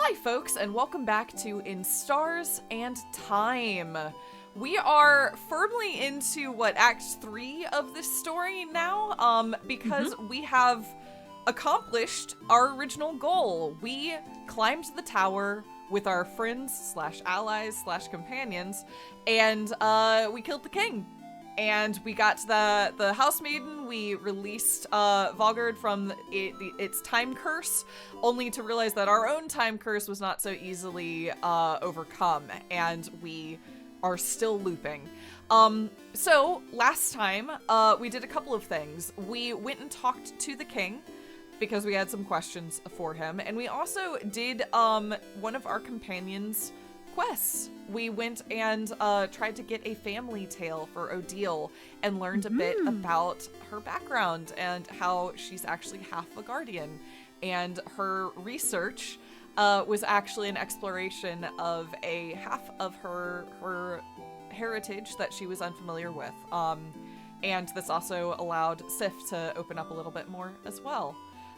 Hi folks, and welcome back to In Stars and Time. We are firmly into, Act 3 of this story now, because we have accomplished our original goal. We climbed the tower with our friends / allies / companions, and we killed the king. And we got the house maiden. We released Valgard from its time curse, only to realize that our own time curse was not so easily overcome, and we are still looping. So last time we did a couple of things. We went and talked to the king because we had some questions for him, and we also did one of our companions' quests. We went and tried to get a family tale for Odile and learned a bit about her background and how she's actually half a guardian. And her research was actually an exploration of a half of her heritage that she was unfamiliar with. And this also allowed Sif to open up a little bit more as well.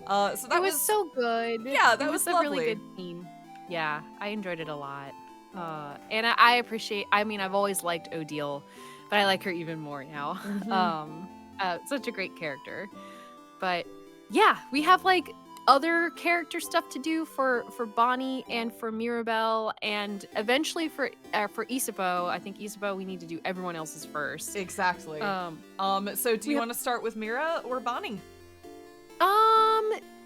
So that was so good. Yeah, that was a lovely. Really good scene. Yeah, I enjoyed it a lot. And I appreciate, I've always liked Odile, but I like her even more now. Such a great character. But yeah, we have other character stuff to do for Bonnie and for Mirabel, and eventually for Isabeau. I think Isabeau, we need to do everyone else's first. Exactly. So do you want to start with Mira or Bonnie?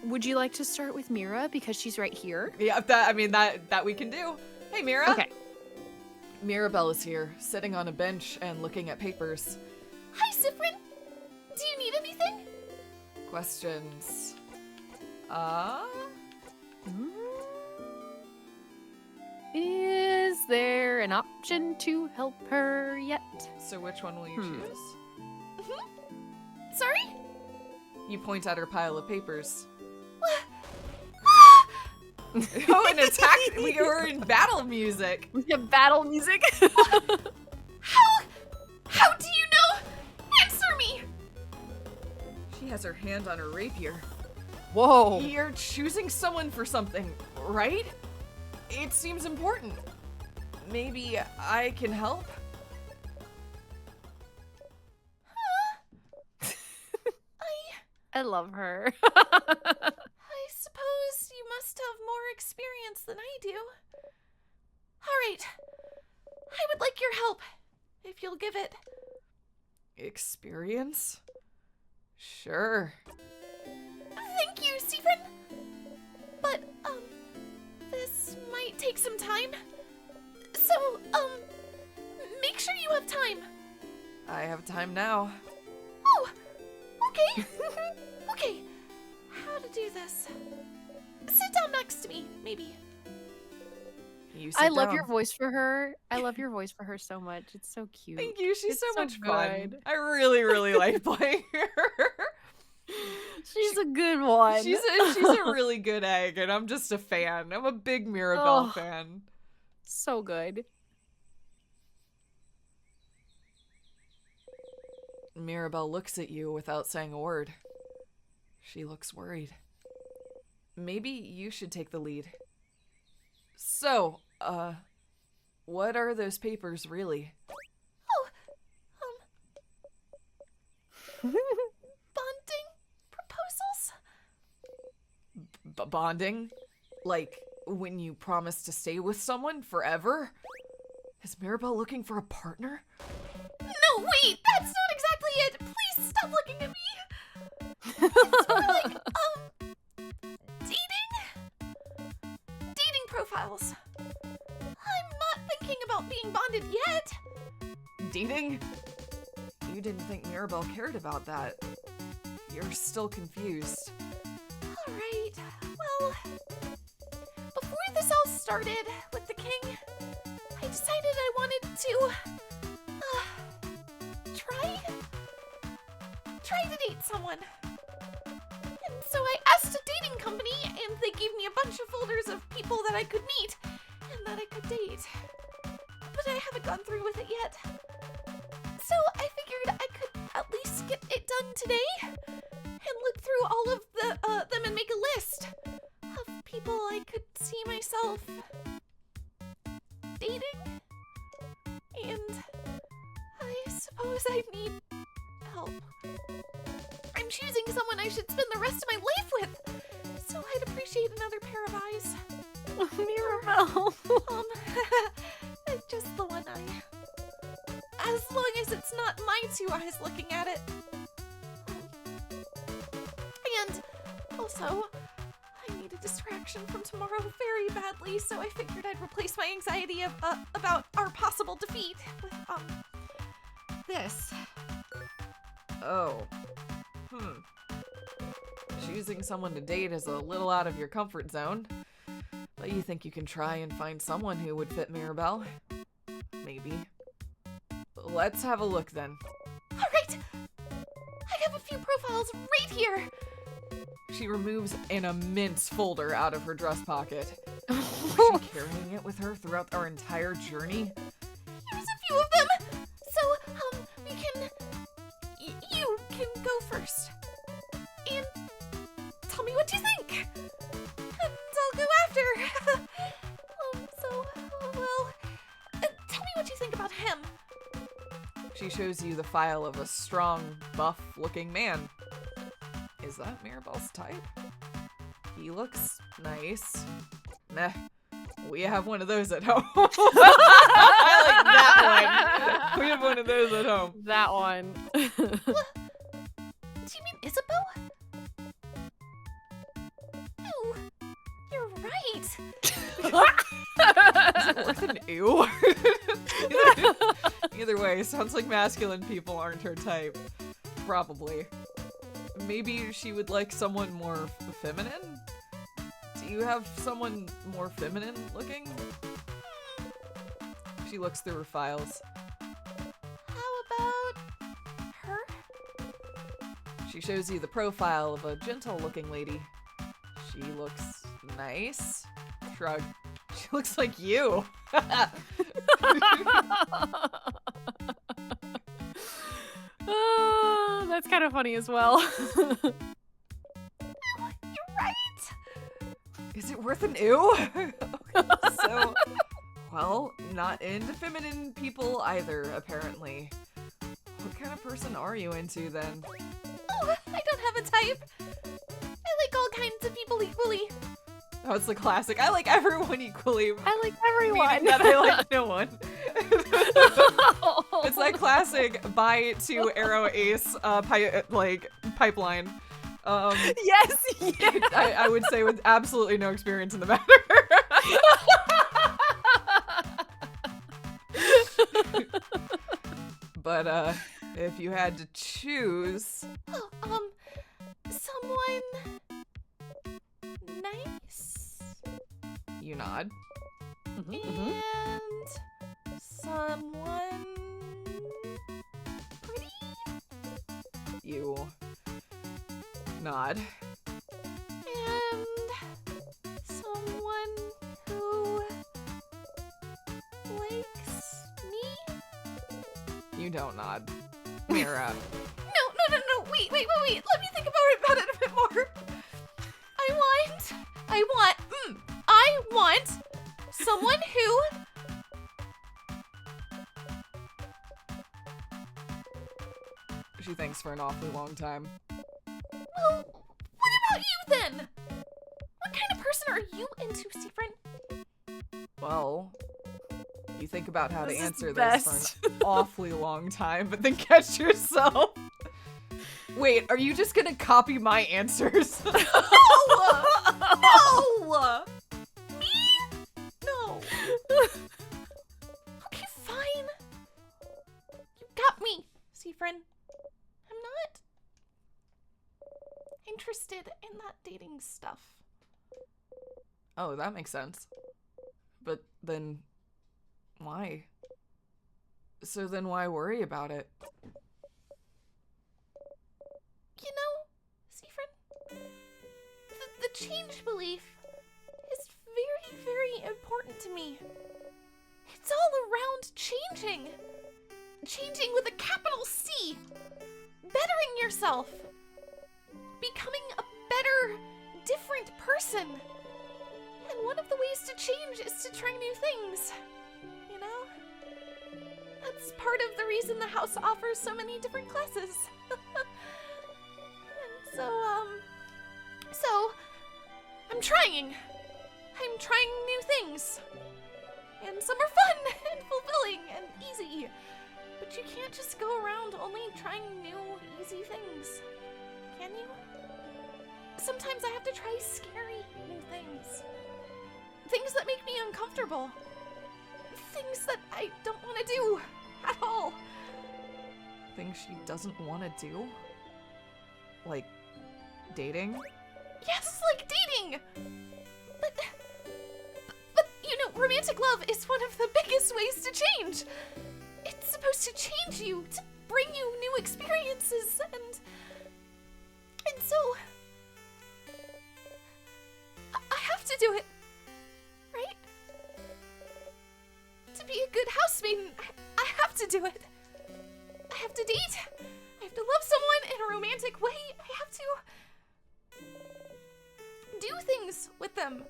Would you like to start with Mira because she's right here? Yeah, that we can do. Hey, Mira. Okay. Mirabel is here, sitting on a bench and looking at papers. Hi, Cphon. Do you need anything? Questions. Is there an option to help her yet? So which one will you choose? Sorry? You point at her pile of papers. What? Oh, an attack! We were in battle music. We have battle music. How do you know? Answer me! She has her hand on her rapier. Whoa. You're choosing someone for something, right? It seems important. Maybe I can help? I love her. I suppose you must have more experience than I do. All right. I would like your help, if you'll give it. Experience? Sure. Thank you, Cphon. But, this might take some time. So, make sure you have time. I have time now. Oh, okay. Okay, how to do this? Sit down next to me, maybe. You sit I love down. your voice for her. I love your voice for her so much. It's so cute. Thank you. She's It's so so much fun. good. I really, really like playing her. She's a good one. She's a really good egg, and I'm just a fan. I'm a big Mirabel Oh. fan. So good. Mirabel looks at you without saying a word. She looks worried. Maybe you should take the lead. So, what are those papers really? Bonding proposals? Bonding? Like, when you promise to stay with someone forever? Is Mirabel looking for a partner? No, wait, that's not exactly it. Please stop looking at me. It's more like, dating profiles. I'm not thinking about being bonded yet. Dating? You didn't think Mirabel cared about that. You're still confused. All right, well, before this all started with the king, I decided I wanted to, try to date someone. And so I asked a dating company, and they gave me a bunch of folders of people that I could meet and that I could date. But I haven't gone through with it yet. So I figured I could at least get it done today and look through all of them and make a list of people I could see myself dating, and I suppose I need help. I'm choosing someone I should spend the rest of my life with, so I'd appreciate another pair of eyes. Mirabel. Just the one eye. As long as it's not my 2 eyes looking at it. And also, I need a distraction from tomorrow very badly, so I figured I'd replace my anxiety about our possible defeat with, this. Oh. Choosing someone to date is a little out of your comfort zone. But you think you can try and find someone who would fit Mirabel? Maybe. Let's have a look then. Alright! I have a few profiles right here! She removes an immense folder out of her dress pocket. Was she carrying it with her throughout our entire journey? Here's a few of them! So, we can... you can go first. And tell me what you think! And I'll go after! Tell me what you think about him. She shows you the file of a strong, buff-looking man. Is that Mirabel's type? He looks nice. Meh. We have one of those at home. I like that one. We have one of those at home. That one. Do you mean Isabel? Ew. You're right. Is it worth an ew? Either way, sounds like masculine people aren't her type. Probably. Maybe she would like someone more feminine? Do you have someone more feminine looking? She looks through her files. How about her? She shows you the profile of a gentle looking lady. She looks nice. Shrug. She looks like you. Oh, that's kind of funny as well. You're right. Is it worth an ew? So, well, not into feminine people either, apparently. What kind of person are you into then? Oh, I don't have a type. I like all kinds of people equally. Oh, it's the classic. I like everyone equally. I like everyone. Meaning that I like no one. It's that classic bye to arrow ace pipeline. Yes, yeah. I would say with absolutely no experience in the matter. But if you had to choose, Someone nice you nod. and someone pretty. You nod. And someone who likes me? You don't nod. Mira. No, wait, let me think about it a bit more. I want someone who She thinks for an awfully long time. Well, what about you then? What kind of person are you into, Cphon? Well, you think about how This to is answer the this best. for an awfully long time, but then catch yourself. Wait, are you just gonna copy my answers? No! Me? No. Okay, fine. You got me, Cphon. I'm not interested in that dating stuff. Oh, that makes sense. But then, why? So then why worry about it? You know, Cphon, the change belief is very, very important to me. It's all around changing. Changing with a capital C. Bettering yourself. Becoming a better, different person. And And one of the ways to change is to try new things. You know? That's part of the reason the house offers so many different classes. And so, I'm trying. I'm trying new things. And some are fun and fulfilling and easy. But you can't just go around only trying new, easy things. Can you? Sometimes I have to try scary new things. Things that make me uncomfortable. Things that I don't want to do at all. Things she doesn't want to do? Like dating? Yes, like dating! But you know, romantic love is one of the biggest ways to change. It's supposed to change you, to bring you new experiences, and so I have to do it, right? To be a good housemaiden, I have to do it. I have to date. I have to love someone in a romantic way. I have to do things with them.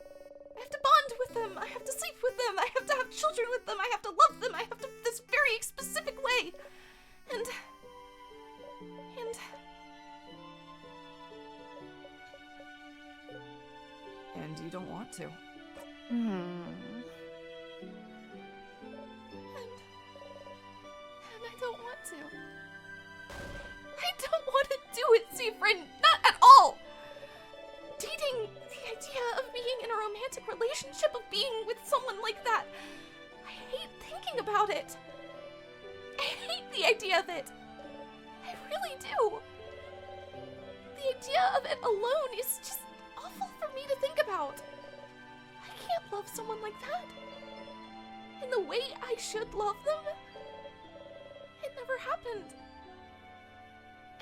I have to bond with them. I have to sleep with them. I have to have children with them. I have to love them. I have to this very specific way. And you don't want to. And I don't want to. I don't want to do it, Cphon. Not at all. Dating, the idea of being in a romantic relationship, of being with someone like that, I hate thinking about it. I hate the idea of it. I really do. The idea of it alone is just awful for me to think about. I can't love someone like that. In the way I should love them. It never happened.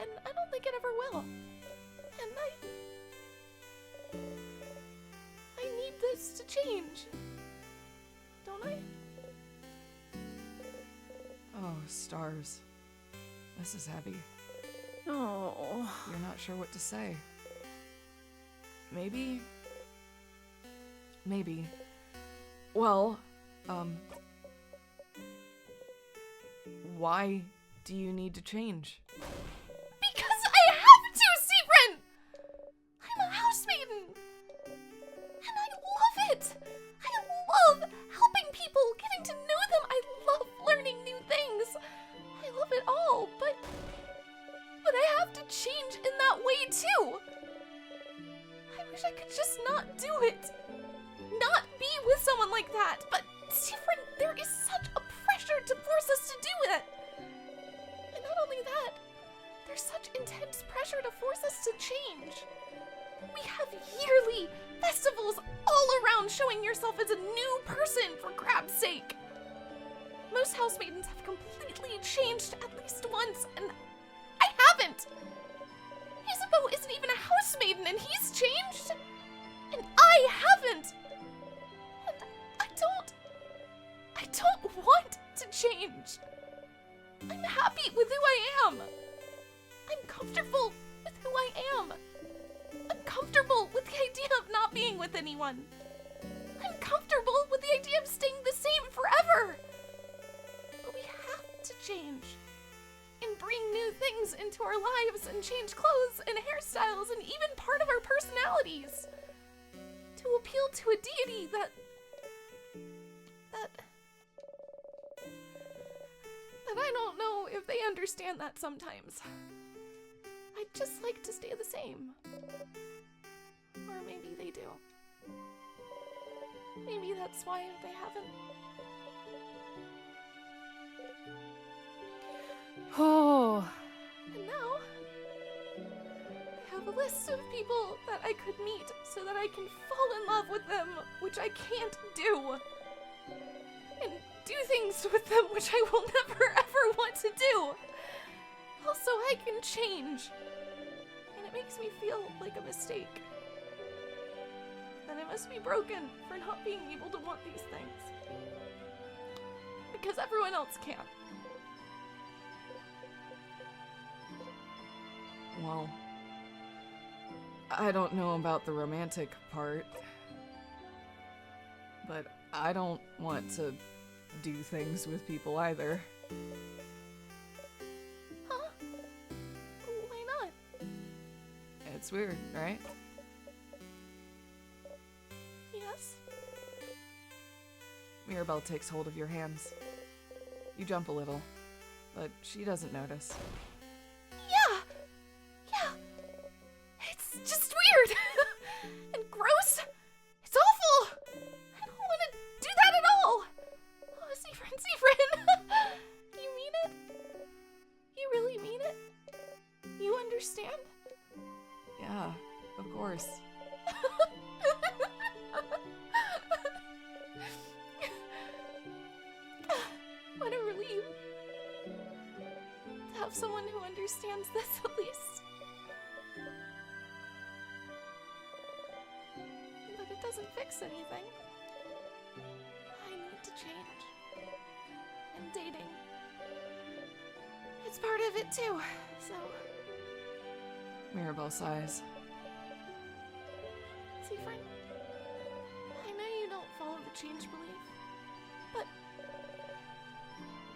And I don't think it ever will. And I need this to change. Don't I? Oh, stars. This is heavy. Oh. You're not sure what to say. Maybe. Well, why do you need to change? Because I have to, Cphon! I'm a housemaiden. And I love it. I love helping people, getting to know them. I love learning new things. I love it all, but I have to change in that way too. I wish I could just not do it. Not be with someone like that. But Cphon, there is such a pressure to force us to do it. And not only that, there's such intense pressure to force us to change. We have yearly festivals all around showing yourself as a new person, for crap's sake. Most housemaidens have completely changed at least once, and I haven't. Isabeau isn't even a housemaiden, and he's changed. And I haven't. And I don't want to change. I'm happy with who I am. I'm comfortable with who I am. I'm comfortable with the idea of not being with anyone. I'm comfortable with the idea of staying the same forever. But we have to change and bring new things into our lives and change clothes and hairstyles and even part of our personalities to appeal to a deity that I don't know if they understand that sometimes. I'd just like to stay the same. Or maybe they do. Maybe that's why they haven't. Oh. And now, I have a list of people that I could meet so that I can fall in love with them, which I can't do. And do things with them which I will never ever want to do. Also, I can change. And it makes me feel like a mistake. That I must be broken for not being able to want these things. Because everyone else can. Well, I don't know about the romantic part. But I don't want to do things with people either. Huh? Why not? It's weird, right? Yes? Mirabel takes hold of your hands. You jump a little, but she doesn't notice. Yeah! Yeah! It's just weird! And gross! It's awful! I don't want to do that at all! Oh, Cphon! You mean it? You really mean it? You understand? Yeah, of course. What a relief. To have someone who understands this at least. But it doesn't fix anything. I need to change. And dating. It's part of it too, so... Mirabel sighs. Cphon, I know you don't follow the change belief, but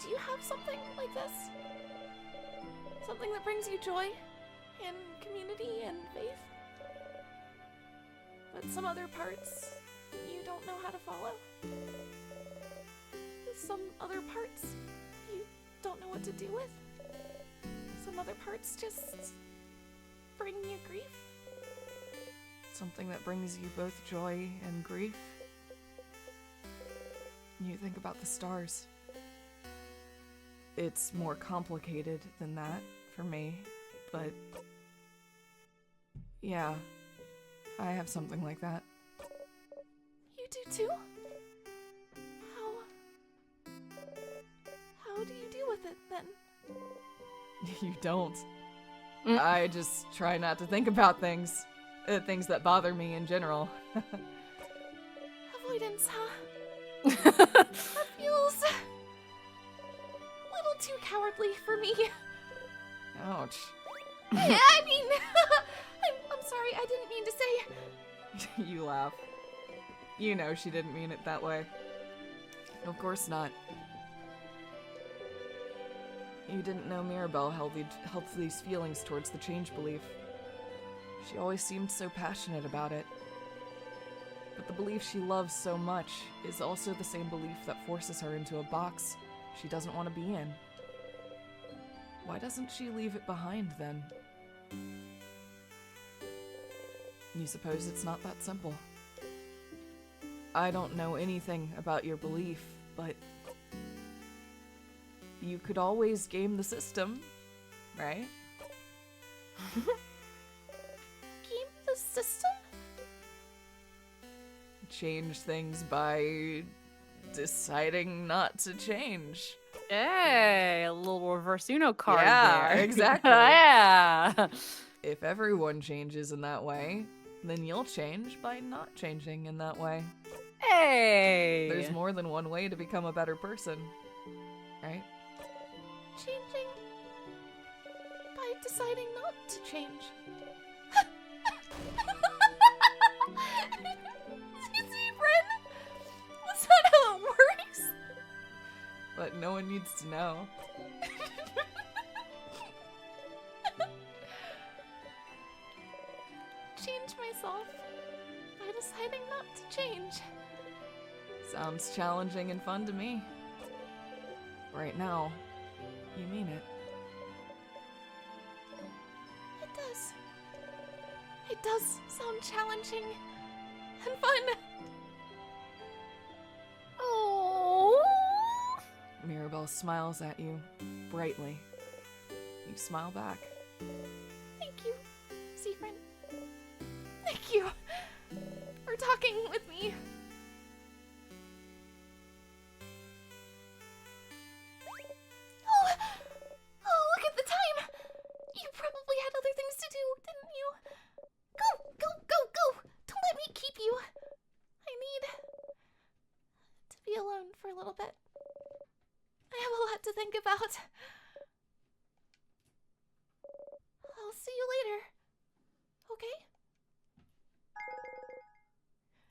do you have something like this? Something that brings you joy and community and faith? But some other parts you don't know how to follow? Some other parts you don't know what to do with? Some other parts just bring you grief? Something that brings you both joy and grief. You think about the stars. It's more complicated than that for me, but yeah, I have something like that. You do too? How do you deal with it then? You don't. I just try not to think about things. Things that bother me in general. Avoidance, huh? That feels a little too cowardly for me. Ouch. I mean, I'm sorry, I didn't mean to say. You laugh. You know she didn't mean it that way. Of course not. You didn't know Mirabel held these feelings towards the change belief. She always seemed so passionate about it. But the belief she loves so much is also the same belief that forces her into a box she doesn't want to be in. Why doesn't she leave it behind then? You suppose it's not that simple? I don't know anything about your belief, but you could always game the system, right? Game the system? Change things by deciding not to change. Hey, a little reverse Uno card Yeah, there. exactly. Yeah. If everyone changes in that way, then you'll change by not changing in that way. Hey. There's more than one way to become a better person, right? Changing by deciding not to change. That's not how it works. But no one needs to know. Change myself by deciding not to change. Sounds challenging and fun to me. Right now, you mean it. It does. It does sound challenging and fun. Oh. Mirabel smiles at you, brightly. You smile back. Thank you, Cphon. Thank you for talking with me. Oh, look at the time. You probably had other things to do, didn't you? Go. Don't let me keep you. I need to be alone for a little bit. I have a lot to think about. I'll see you later. Okay?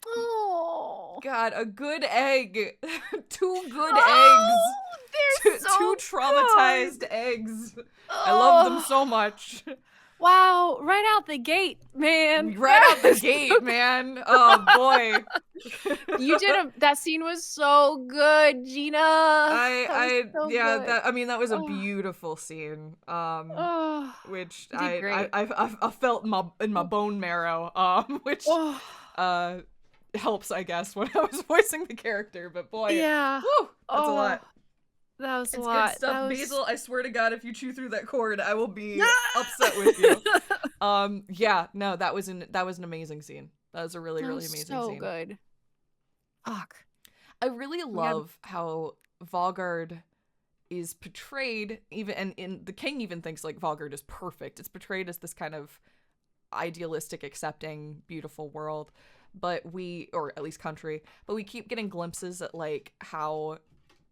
Oh. God, a good egg. 2 good Oh, eggs. they're so Two traumatized good. eggs. I love them so much. Wow, right out the gate, man. Right out the gate, man. Oh boy. That scene was so good, Gina. That was a Oh. beautiful scene. Oh, Which you did great. I felt in my bone marrow. Which Oh. helps, I guess, when I was voicing the character. But boy, Yeah. whew, that's a lot. That was a It's lot. good stuff, That was... Basil. I swear to God, if you chew through that cord, I will be upset with you. That was an amazing scene. That was a really amazing scene. So good. Fuck. I really love how Valgard is portrayed, and the king even thinks like Valgard is perfect. It's portrayed as this kind of idealistic, accepting, beautiful world, or at least country, but we keep getting glimpses at like how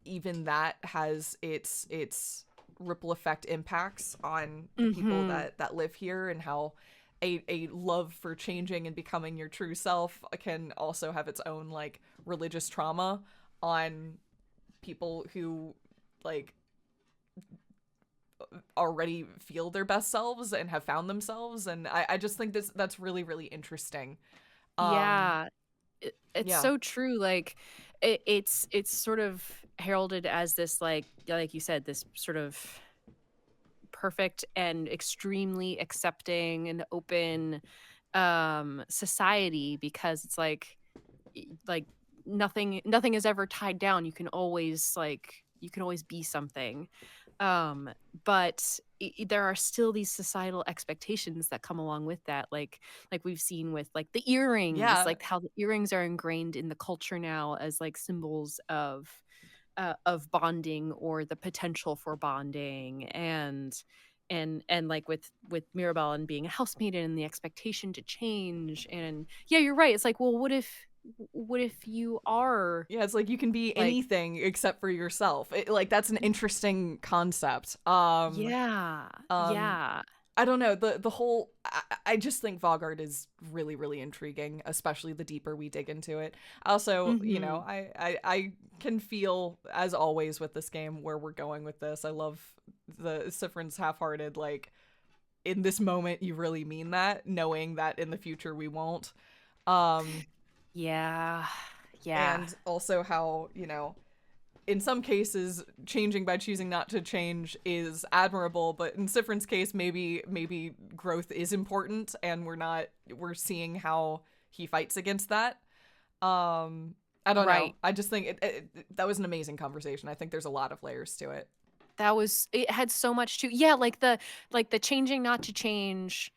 even that has its ripple effect impacts on the people that live here, and how a love for changing and becoming your true self can also have its own like religious trauma on people who like already feel their best selves and have found themselves. And I just think that's really, really interesting. It's so true. Like it's sort of heralded as this like you said, this sort of perfect and extremely accepting and open society, because it's like nothing is ever tied down. You can always be something. But there are still these societal expectations that come along with that, like we've seen with like the earrings, like how the earrings are ingrained in the culture now as like symbols of bonding or the potential for bonding, and like with Mirabel and being a housemaiden and the expectation to change. And yeah, you're right, it's like, well, what if you are... Yeah, it's like you can be anything except for yourself. That's an interesting concept. I don't know, the whole... I just think Valgard is really, really intriguing, especially the deeper we dig into it. Also, you know, I can feel, as always with this game, where we're going with this. I love the Cphon's half-hearted, like, in this moment you really mean that, knowing that in the future we won't. Yeah. And also how, you know, in some cases, changing by choosing not to change is admirable, but in Cphon's case, maybe growth is important, and we're seeing how he fights against that. I don't know. I just think that was an amazing conversation. I think there's a lot of layers to it. It had so much to... Yeah, like the changing not to change,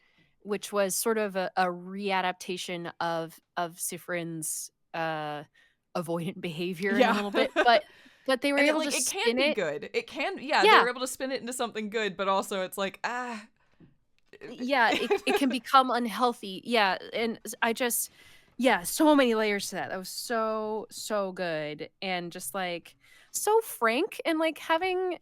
which was sort of a readaptation of Cphon's avoidant behavior in a little bit, but they were able to spin it. It can be good. It can, they were able to spin it into something good, but also it's like, it can become unhealthy. Yeah, and I just, so many layers to that. That was so good, and just like so frank, and like having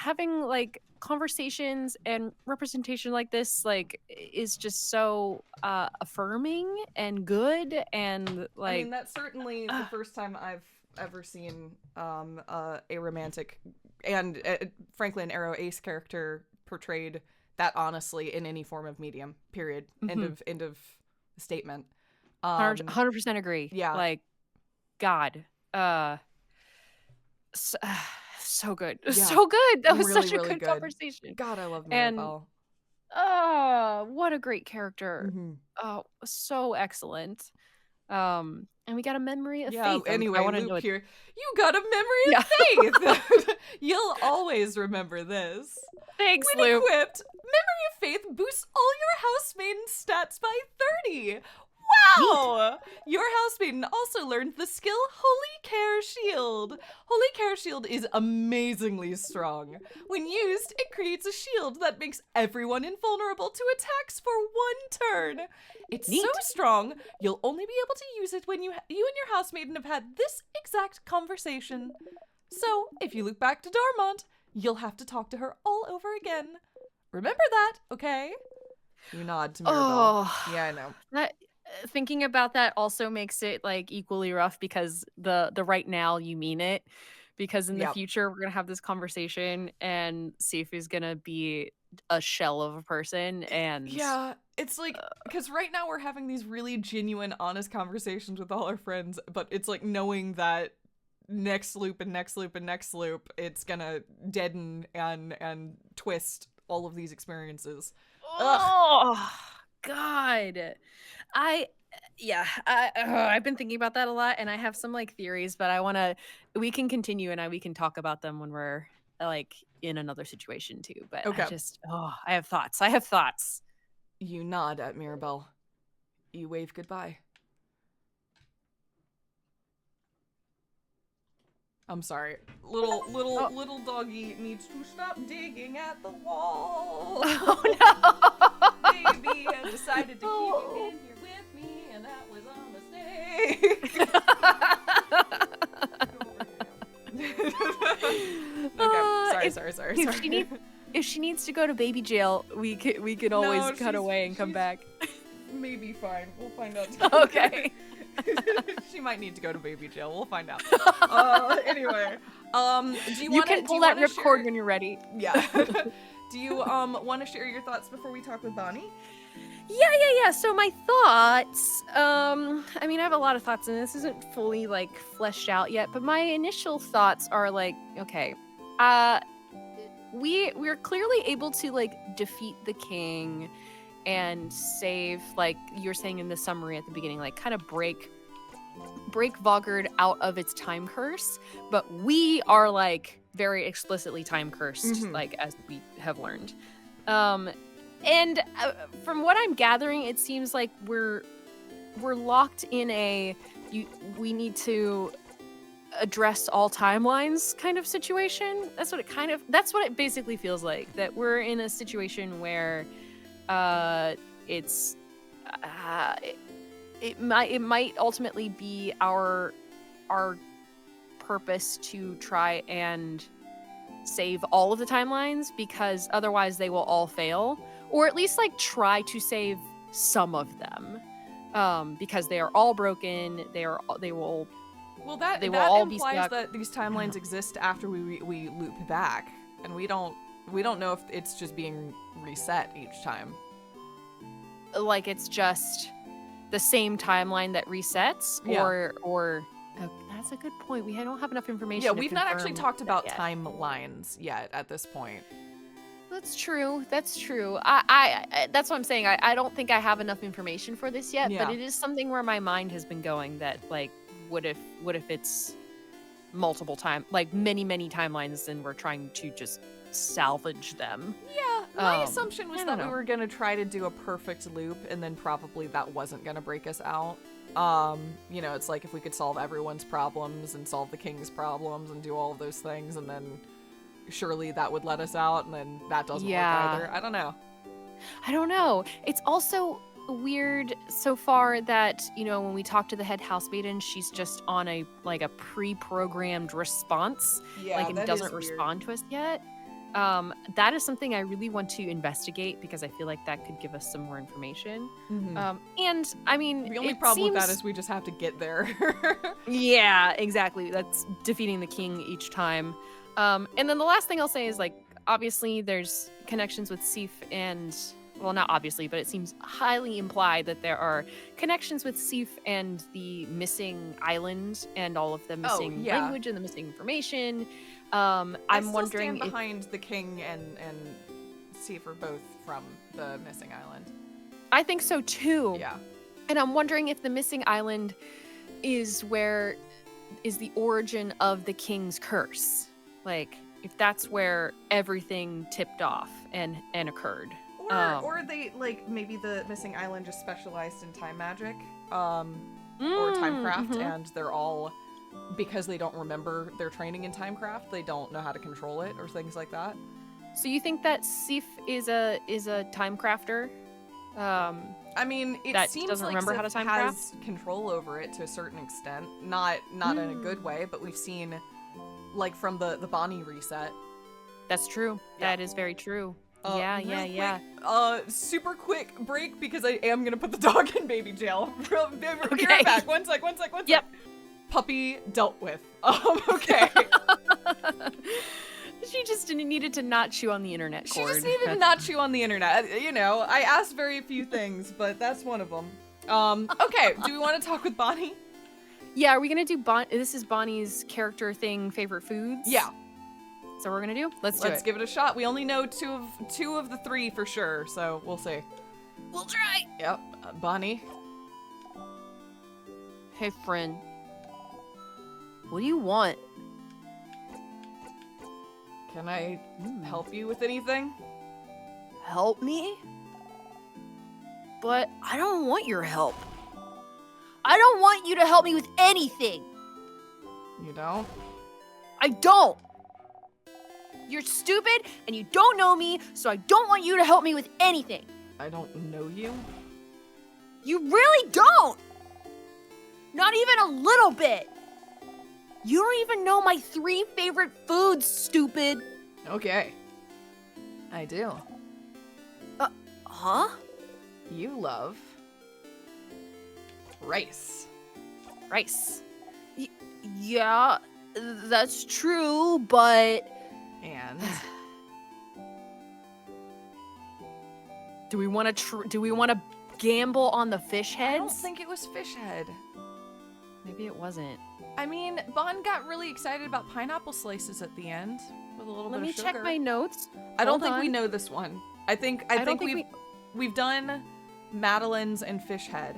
like conversations and representation like this like is just so affirming and good. And like, I mean, that's certainly the first time I've ever seen a romantic and frankly an Arrow Ace character portrayed that honestly in any form of medium, period. End of statement. 100% agree. Yeah, like, God, so good. So good. That was really, such a really good conversation. God, I love Mirabel. And what a great character. Oh, so excellent. And we got a memory of faith. Anyway, I want to Luke know here. You got a memory of faith. You'll always remember this. Thanks, when Luke. Equipped, Memory of Faith boosts all your housemaiden stats by 30. Wow! Neat. Your housemaiden also learned the skill Holy Care Shield. Holy Care Shield is amazingly strong. When used, it creates a shield that makes everyone invulnerable to attacks for 1 turn. It's so strong, you'll only be able to use it when you and your housemaiden have had this exact conversation. So, if you look back to Dormont, you'll have to talk to her all over again. Remember that, okay? You nod to Mirabel. Oh, yeah, I know. thinking about that also makes it like equally rough because the right now you mean it, because in the Yep. future we're gonna have this conversation and Sif is gonna be a shell of a person and Yeah, it's like, because right now we're having these really genuine, honest conversations with all our friends, but it's like knowing that next loop and next loop and next loop, it's gonna deaden and twist all of these experiences. Ugh. oh God. I I've been thinking about that a lot, and I have some like theories, but we can continue and we can talk about them when we're like in another situation too. But Okay. I have thoughts. I have thoughts. You nod at Mirabel. You wave goodbye. I'm sorry. Little doggy needs to stop digging at the wall. Oh no. Baby had decided to keep you in here with me, and that was a mistake. Sorry. If she needs to go to baby jail, we can always cut away and come back. Maybe fine. We'll find out. Okay. She might need to go to baby jail. We'll find out. Anyway, you can pull that ripcord when you're ready. Yeah. Do you want to share your thoughts before we talk with Bonnie? Yeah. So my thoughts, I mean, I have a lot of thoughts, and this isn't fully like fleshed out yet. But my initial thoughts are like, okay, we're clearly able to like defeat the king and save, like you were saying in the summary at the beginning, like kind of break Vogard out of its time curse, but we are like very explicitly time cursed, like as we have learned. And from what I'm gathering, it seems like we're locked in we need to address all timelines kind of situation. That's what it basically feels like, that we're in a situation where it might ultimately be our purpose to try and save all of the timelines, because otherwise they will all fail, or at least like try to save some of them, because they are all broken. They will that all implies that these timelines exist after we loop back, and we don't know if it's just being reset each time. Like it's just the same timeline that resets, or that's a good point. We don't have enough information. Yeah, we've not actually talked about timelines yet at this point. That's true. I that's what I'm saying. I don't think I have enough information for this yet, but it is something where my mind has been going, that like, what if it's multiple many timelines, and we're trying to just salvage them. Yeah, my assumption was that we were gonna try to do a perfect loop, and then probably that wasn't gonna break us out. It's like if we could solve everyone's problems and solve the king's problems and do all of those things, and then surely that would let us out, and then that doesn't work either. I don't know. It's also weird so far that, when we talk to the head housemaiden, she's just on a pre-programmed response, and doesn't respond to us yet. That is something I really want to investigate, because I feel like that could give us some more information. And I mean, the only problem with that is we just have to get there. Yeah, exactly. That's defeating the king each time. And then the last thing I'll say is, like, obviously there's connections with Sif and, well, not obviously, but it seems highly implied that there are connections with Sif and the missing island and all of the missing language and the missing information. I'm wondering stand behind the king and Sif are both from the missing island. I think so too. Yeah. And I'm wondering if the missing island is the origin of the king's curse. Like, if that's where everything tipped off and occurred. Or they, maybe the missing island just specialized in time magic, or timecraft, and they're all, because they don't remember their training in timecraft, they don't know how to control it, or things like that. So you think that Sif is a timecrafter? I mean, it seems like Sif has control over it to a certain extent. Not in a good way, but we've seen, from the Bonnie reset. That's true. Yeah. That is very true. Yeah. Super quick break because I am gonna put the dog in baby jail. Be Okay. right back. One sec. Yep. Puppy dealt with. Okay. She just needed to not chew on the internet She cord. just needed to not chew on the internet. You know, I asked very few things, but that's one of them. Okay, do we want to talk with Bonnie? Yeah, are we gonna do this is Bonnie's character thing, favorite foods? Yeah. So we're gonna do? Let's give it a shot. We only know two of the three for sure, so we'll see. We'll try. Yep, Bonnie. Hey, friend. What do you want? Can I help you with anything? Help me? But I don't want your help. I don't want you to help me with anything. You don't? I don't. You're stupid and you don't know me, so I don't want you to help me with anything. I don't know you? You really don't. Not even a little bit. You don't even know my 3 favorite foods, stupid. Okay. I do. Huh? You love rice. Rice. Yeah, that's true, but... And do we want to gamble on the fish heads? I don't think it was fish head. Maybe it wasn't. I mean, Bon got really excited about pineapple slices at the end with a little Let bit me of sugar. check my notes. I don't Hold think we on. know this one. I think we've done Madeline's and fish head.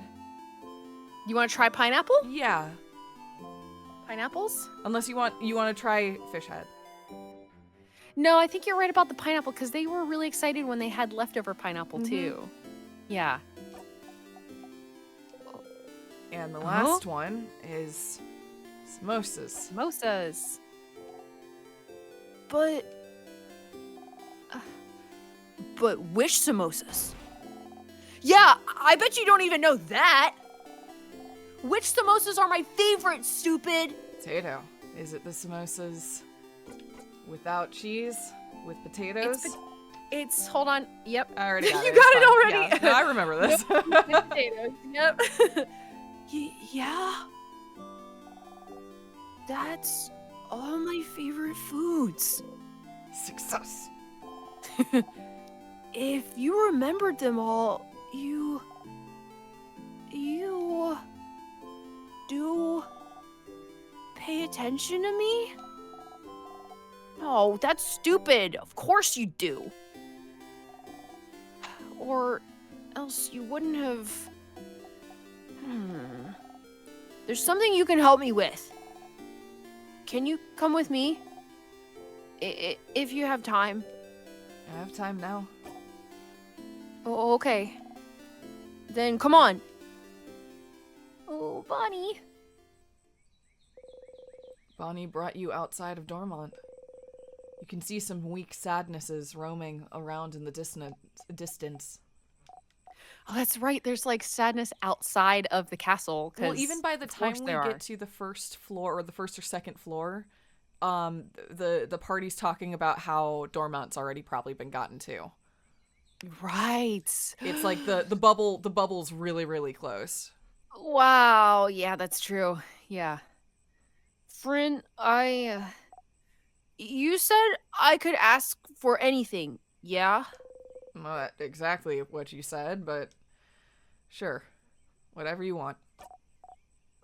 You want to try pineapple? Yeah. Pineapples? Unless you want to try fish head. No, I think you're right about the pineapple because they were really excited when they had leftover pineapple too. Yeah. And the last one is samosas. Samosas. But which samosas? Yeah, I bet you don't even know that. Which samosas are my favorite, stupid? Potato. Is it the samosas without cheese? With potatoes? It's hold on. Yep. I already got it. You got it already? Yeah. No, I remember this. Potatoes. Yep. Yeah. That's all my favorite foods. Success. If you remembered them all, you do pay attention to me? No, that's stupid. Of course you do. Or else you wouldn't have... There's something you can help me with. Can you come with me? If you have time. I have time now. Oh, okay. Then come on. Oh, Bonnie. Bonnie brought you outside of Dormont. You can see some weak sadnesses roaming around in the distance. Oh, that's right. There's like sadness outside of the castle. Well, even by the time we there get are. to the first floor or the first or second floor, the party's talking about how Dormont's already probably been gotten to. Right. It's like the bubble's really, really close. Wow. Yeah, that's true. Yeah. Friend, you said I could ask for anything, yeah? Not exactly what you said, but sure. Whatever you want.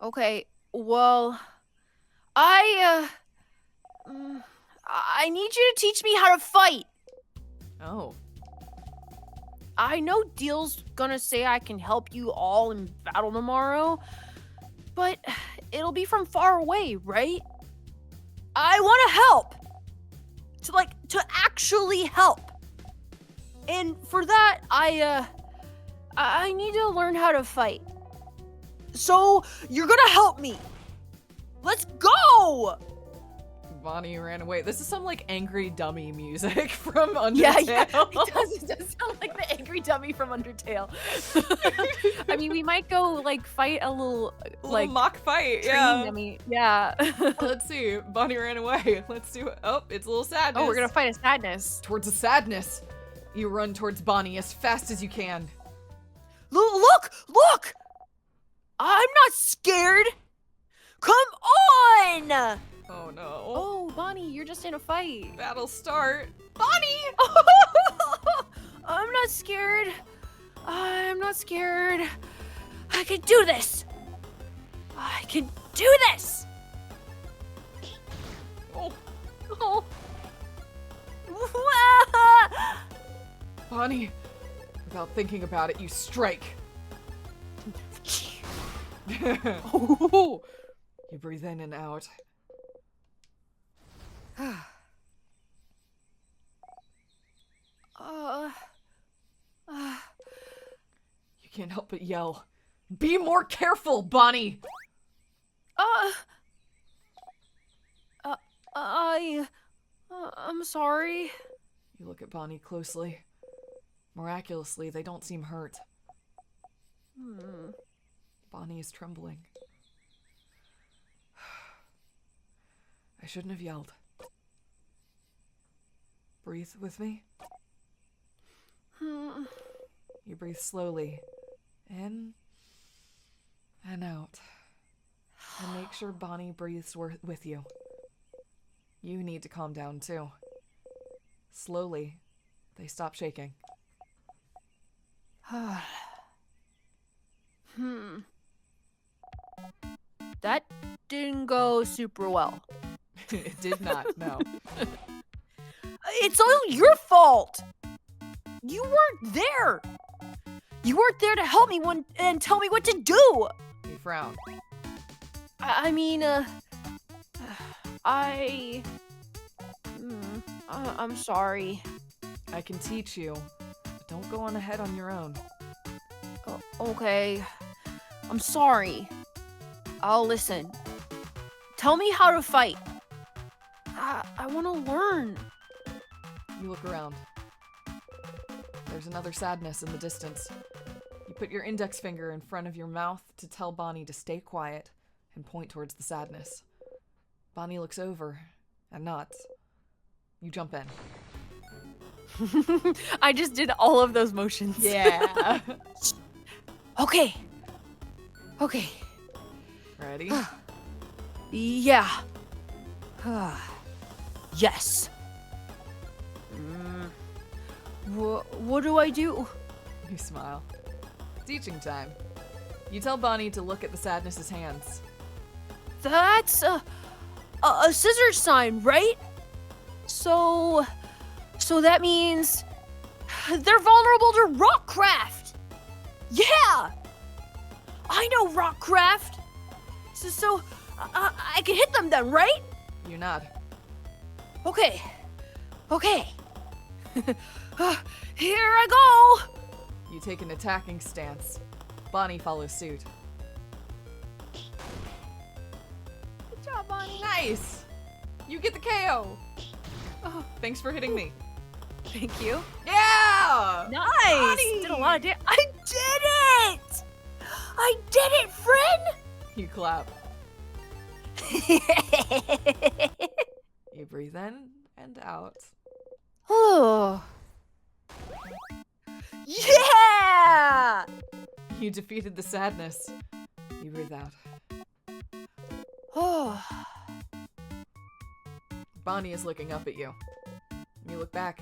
Okay, well, I need you to teach me how to fight. Oh. I know Deal's gonna say I can help you all in battle tomorrow, but it'll be from far away, right? I want to help. To actually help. And for that, I need to learn how to fight. So, you're gonna help me. Let's go! Bonnie ran away. This is some like angry dummy music from Undertale. Yeah, it does sound like the angry dummy from Undertale. I mean, we might go like fight a little like mock fight. training Yeah. dummy. Yeah. Let's see. Bonnie ran away. Let's do it. Oh, it's a little sadness. Oh, we're gonna fight a sadness. Towards a sadness. You run towards Bonnie as fast as you can. Look! I'm not scared! Come on! Oh no. Oh, Bonnie, you're just in a fight. Battle start. Bonnie! I'm not scared. I'm not scared. I can do this. I can do this. Oh. Oh. Bonnie, without thinking about it, you strike. You breathe in and out. You can't help but yell. Be more careful, Bonnie! I'm sorry. You look at Bonnie closely. Miraculously, they don't seem hurt. Bonnie is trembling. I shouldn't have yelled. Breathe with me. You breathe slowly. In and out. And make sure Bonnie breathes with you. You need to calm down too. Slowly, they stop shaking. That didn't go super well. It did not, no. It's all your fault. You weren't there. You weren't there to help me and tell me what to do. You frown. I'm sorry. I can teach you, but don't go on ahead on your own. Okay. I'm sorry. I'll listen. Tell me how to fight. I want to learn. You look around. There's another sadness in the distance. You put your index finger in front of your mouth to tell Bonnie to stay quiet and point towards the sadness. Bonnie looks over and nods. You jump in. I just did all of those motions. Yeah. Okay. Ready? Yeah. Yes. What do I do? You smile. Teaching time. You tell Bonnie to look at the sadness's hands. That's a scissor sign, right? So that means they're vulnerable to rockcraft. Yeah, I know rockcraft. So I can hit them then, right? You nod. Okay. Here I go. You take an attacking stance. Bonnie follows suit. Good job, Bonnie. Nice! You get the KO! Oh, thanks for hitting me. Thank you. Yeah! Nice. Bonnie! Did a lot of damage. I did it, friend. You clap. You breathe in and out. Oh. Yeah! You defeated the sadness. You breathe out. Oh. Bonnie is looking up at you. You look back.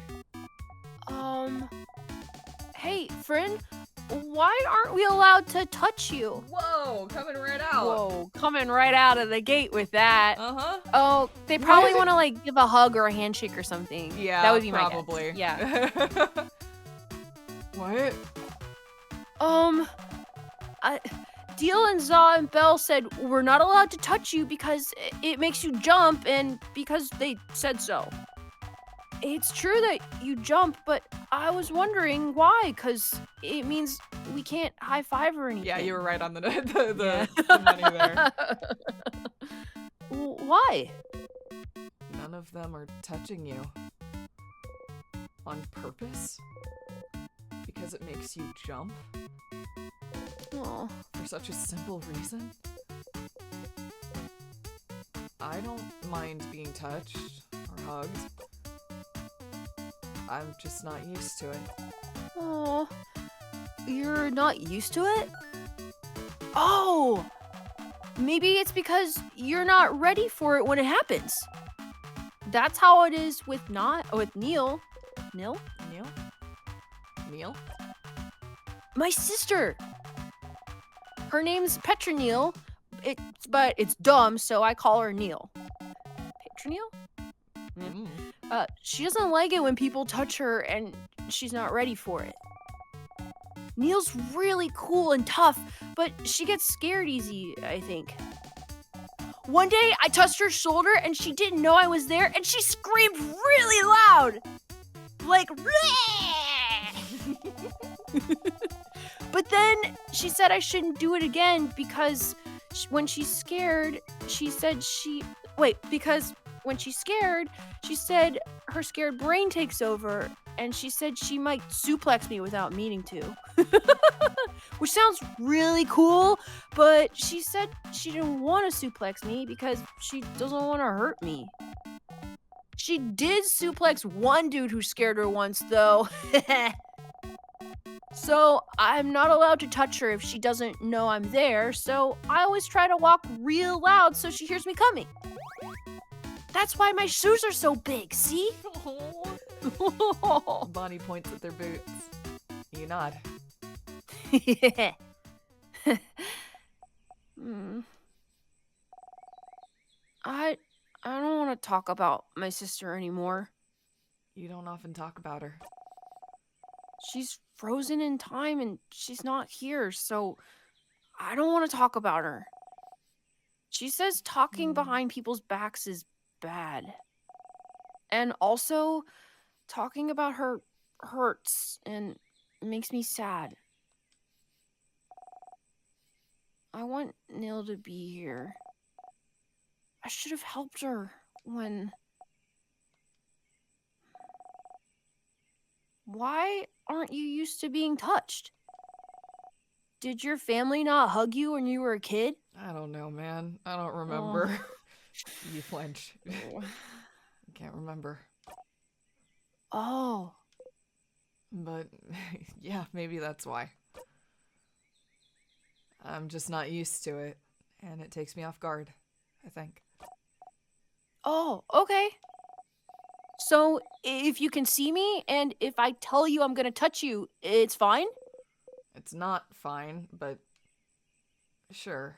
Hey, friend, why aren't we allowed to touch you? Whoa, coming right out. Whoa, coming right out of the gate with that. Uh-huh. Oh, they probably want to like give a hug or a handshake or something. Yeah, that would be probably. my guess. Yeah. What? Deal and Za and Belle said we're not allowed to touch you because it makes you jump and because they said so. It's true that you jump, but I was wondering why, because it means we can't high five or anything. Yeah, you were right on the money there. Why? None of them are touching you. On purpose? Because it makes you jump? Oh. For such a simple reason? I don't mind being touched or hugged. I'm just not used to it. Oh, you're not used to it? Oh, maybe it's because you're not ready for it when it happens. That's how it is with Neil. Neil? Neil? My sister. Her name's Petronile. But it's dumb, so I call her Neil. Petronile? She doesn't like it when people touch her and she's not ready for it. Neil's really cool and tough, but she gets scared easy, I think. One day, I touched her shoulder and she didn't know I was there and she screamed really loud. Like, but then she said I shouldn't do it again because when she's scared, when she's scared, she said her scared brain takes over, and she said she might suplex me without meaning to. Which sounds really cool, but she said she didn't want to suplex me because she doesn't want to hurt me. She did suplex one dude who scared her once, though. So I'm not allowed to touch her if she doesn't know I'm there, so I always try to walk real loud so she hears me coming. That's why my shoes are so big, see? Bonnie points at their boots. You nod. Yeah. I don't want to talk about my sister anymore. You don't often talk about her. She's frozen in time and she's not here, so I don't want to talk about her. She says talking behind people's backs is bad. And also, talking about her hurts and makes me sad. I want Neil to be here. I should have helped her when... Why aren't you used to being touched? Did your family not hug you when you were a kid? I don't know, man. I don't remember. You flinch. I can't remember. Oh. But, yeah, maybe that's why. I'm just not used to it, and it takes me off guard, I think. Oh, okay. So, if you can see me, and if I tell you I'm gonna touch you, it's fine? It's not fine, but sure.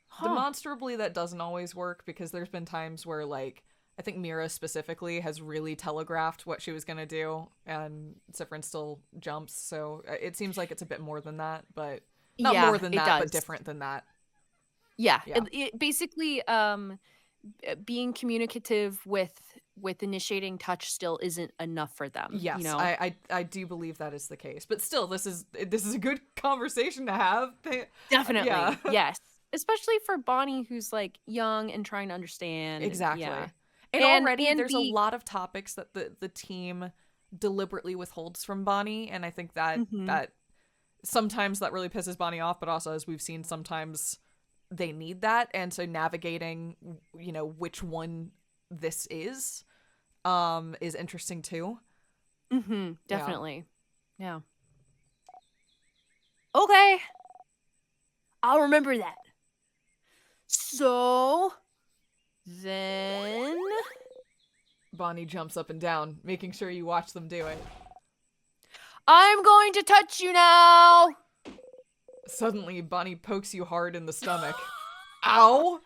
Huh. Demonstrably, that doesn't always work, because there's been times where, like, I think Mira specifically has really telegraphed what she was gonna do, and Cphon still jumps, so it seems like it's a bit more than that, but not more than that, but different than that. Yeah. It basically, being communicative with initiating touch still isn't enough for them. Yes, you know? I do believe that is the case, but still, this is a good conversation to have. Definitely, yeah. Yes. Especially for Bonnie, who's like young and trying to understand. Exactly. Yeah. And already there's a lot of topics that the team deliberately withholds from Bonnie, and I think that that sometimes that really pisses Bonnie off, but also, as we've seen, sometimes they need that, and so navigating, you know, which one this is interesting too. Definitely. Yeah. Okay. I'll remember that. So then Bonnie jumps up and down, making sure you watch them do it. I'm going to touch you now. Suddenly, Bonnie pokes you hard in the stomach. Ow!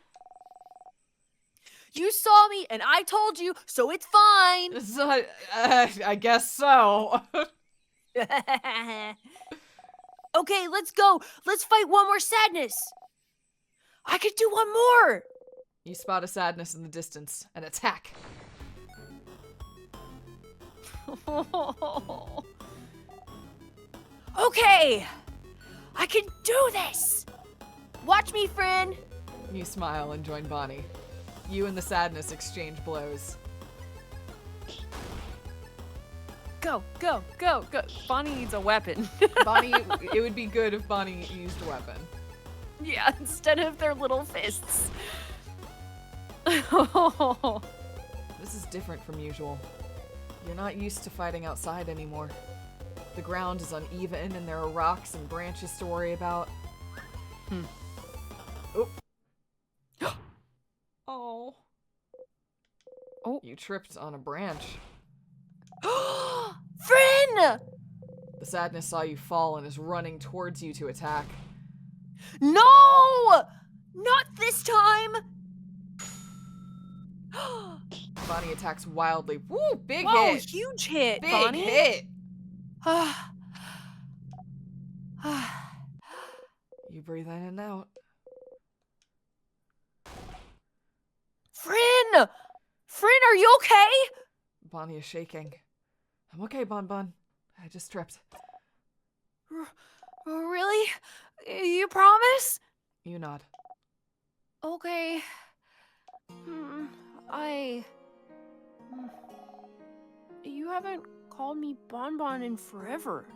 You saw me and I told you, so it's fine. So, I guess so. Okay, let's go. Let's fight one more sadness. I could do one more. You spot a sadness in the distance and attack. Okay, I can do this. Watch me, friend. You smile and join Bonnie. You and the sadness exchange blows. Go, go, go, go. Bonnie needs a weapon. Bonnie, it would be good if Bonnie used a weapon. Yeah, instead of their little fists. This is different from usual. You're not used to fighting outside anymore. The ground is uneven and there are rocks and branches to worry about. Oh. Oh. Oh. You tripped on a branch. Friend! The sadness saw you fall and is running towards you to attack. No! Not this time! Bonnie attacks wildly. Woo! Big Whoa, hit! huge hit, Big Bonnie. hit! You breathe in and out. Friend! Friend, are you okay? Bonnie is shaking. I'm okay, Bon Bon. I just tripped. Really? You promise? You nod. Okay. You haven't called me Bon Bon in forever.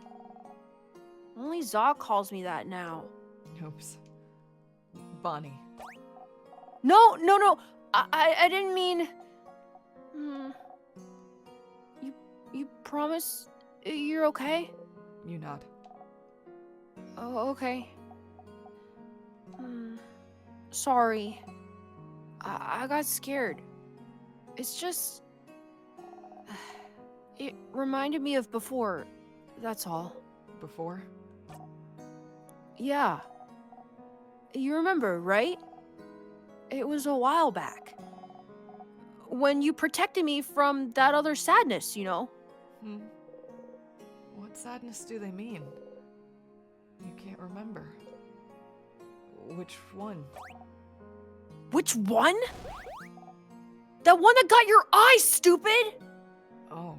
Only Zog calls me that now. Oops. Bonnie. No. I didn't mean... You promise you're okay? You nod. Oh, okay. Sorry. I got scared. It's just... It reminded me of before, that's all. Before? Yeah. You remember, right? It was a while back. When you protected me from that other sadness, you know? What sadness do they mean? You can't remember. Which one? Which one? That one that got your eye, stupid! Oh.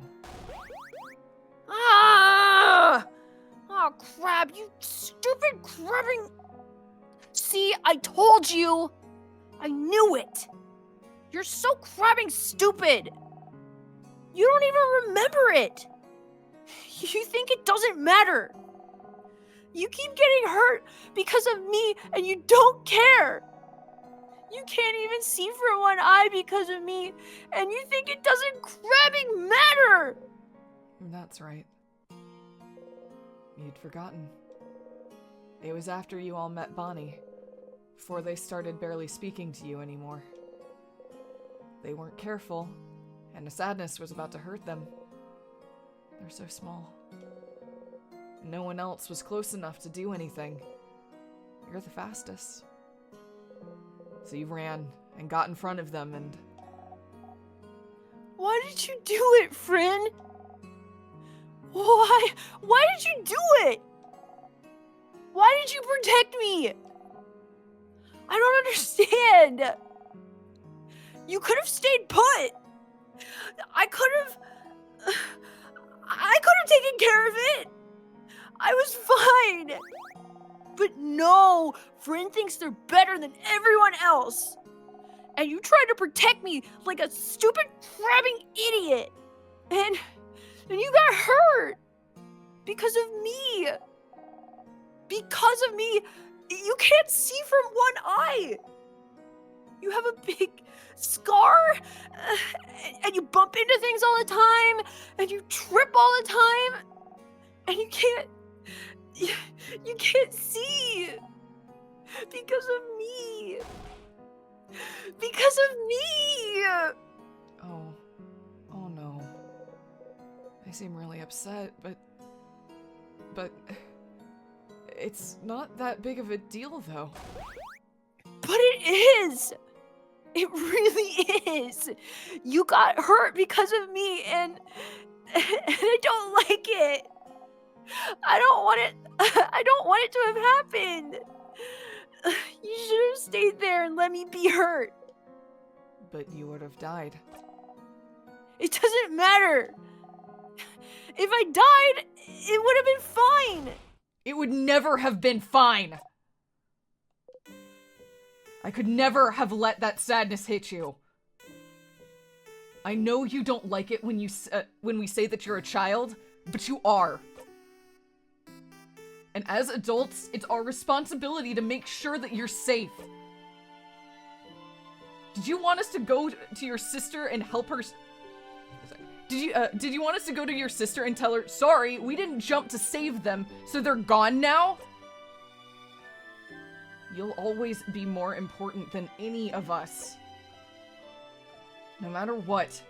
Ah! Oh, crap, you stupid crabbing... See, I told you! I knew it! You're so crabbing stupid! You don't even remember it! You think it doesn't matter! You keep getting hurt because of me and you don't care! You can't even see for one eye because of me, and you think it doesn't crabbing matter! That's right. You'd forgotten. It was after you all met Bonnie, before they started barely speaking to you anymore. They weren't careful, and the sadness was about to hurt them. They're so small. No one else was close enough to do anything. You're the fastest. So you ran and got in front of them and... Why did you do it, friend? Why? Why did you do it? Why did you protect me? I don't understand. You could have stayed put. I could have taken care of it. I was fine. But no, Friend thinks they're better than everyone else. And you tried to protect me like a stupid crabbing idiot. And you got hurt. Because of me. Because of me, you can't see from one eye. You have a big scar, and you bump into things all the time, and you trip all the time, and you can't see. Because of me. Because of me. Oh no. I seem really upset, but it's not that big of a deal, though. But it is! It really is! You got hurt because of me, and I don't like it! I don't want it to have happened! You should have stayed there and let me be hurt! But you would have died. It doesn't matter! If I died, it would have been fine! It would never have been fine! I could never have let that sadness hit you. I know you don't like it when we say that you're a child, but you are. And as adults, it's our responsibility to make sure that you're safe. Did you want us to go to your sister and help her? Did you want us to go to your sister and tell her, sorry, we didn't jump to save them, so they're gone now? You'll always be more important than any of us. No matter what,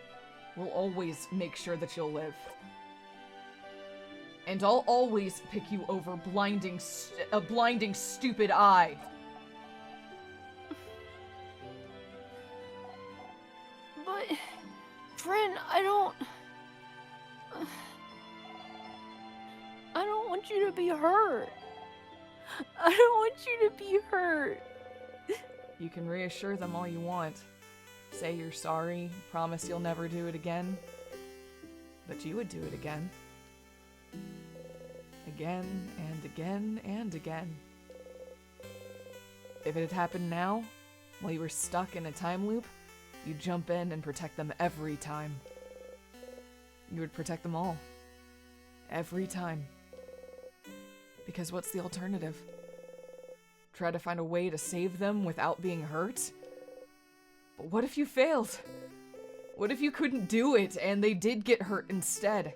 we'll always make sure that you'll live. And I'll always pick you over a blinding stupid eye. But, friend, I don't want you to be hurt. I don't want you to be hurt. You can reassure them all you want. Say you're sorry, promise you'll never do it again. But you would do it again. Again and again and again. If it had happened now, while you were stuck in a time loop, you'd jump in and protect them every time. You would protect them all. Every time. Because what's the alternative? Try to find a way to save them without being hurt? But what if you failed? What if you couldn't do it and they did get hurt instead?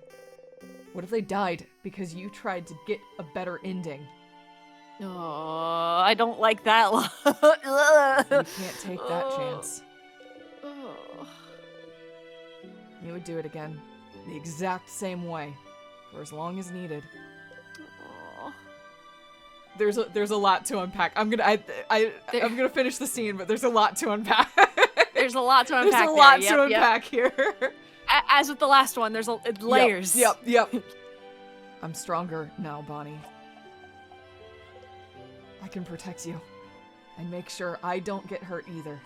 What if they died because you tried to get a better ending? Oh, I don't like that. You can't take that chance. You would do it again, the exact same way, for as long as needed. There's a lot to unpack. I'm gonna finish the scene, but there's a lot to unpack. There's a lot to unpack. There's a lot to unpack here. As with the last one, there's layers. Yep. I'm stronger now, Bonnie. I can protect you and make sure I don't get hurt either.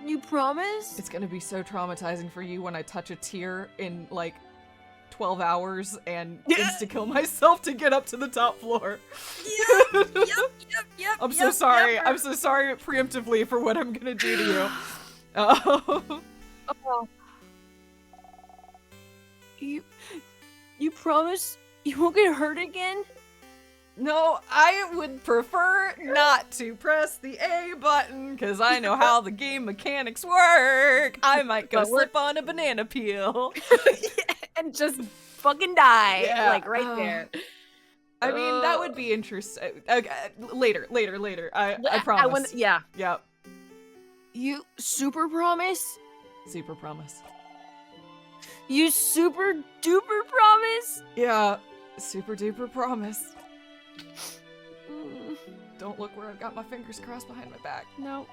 You promise? It's gonna be so traumatizing for you when I touch a tear in like 12 hours and insta-kill myself to get up to the top floor. Yep. I'm so sorry. I'm so sorry preemptively for what I'm gonna do to you. You promise you won't get hurt again? No, I would prefer not to press the A button, because I know how the game mechanics work. I might go slip on a banana peel. And just fucking die. Yeah. Like, right there. I mean, that would be interesting. Later. I promise. Yeah. Yep. You super promise? Super promise. You super duper promise? Yeah, super duper promise. Don't look where I've got my fingers crossed behind my back. No.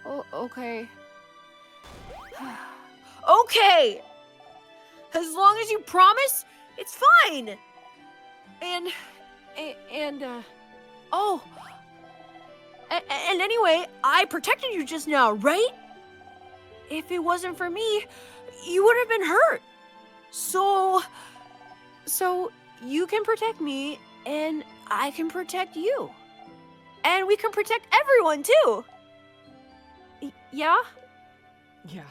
Oh, okay. Okay! As long as you promise, it's fine! And anyway, I protected you just now, right? If it wasn't for me, you would have been hurt. So you can protect me, and I can protect you. And we can protect everyone, too. Yeah? Yeah.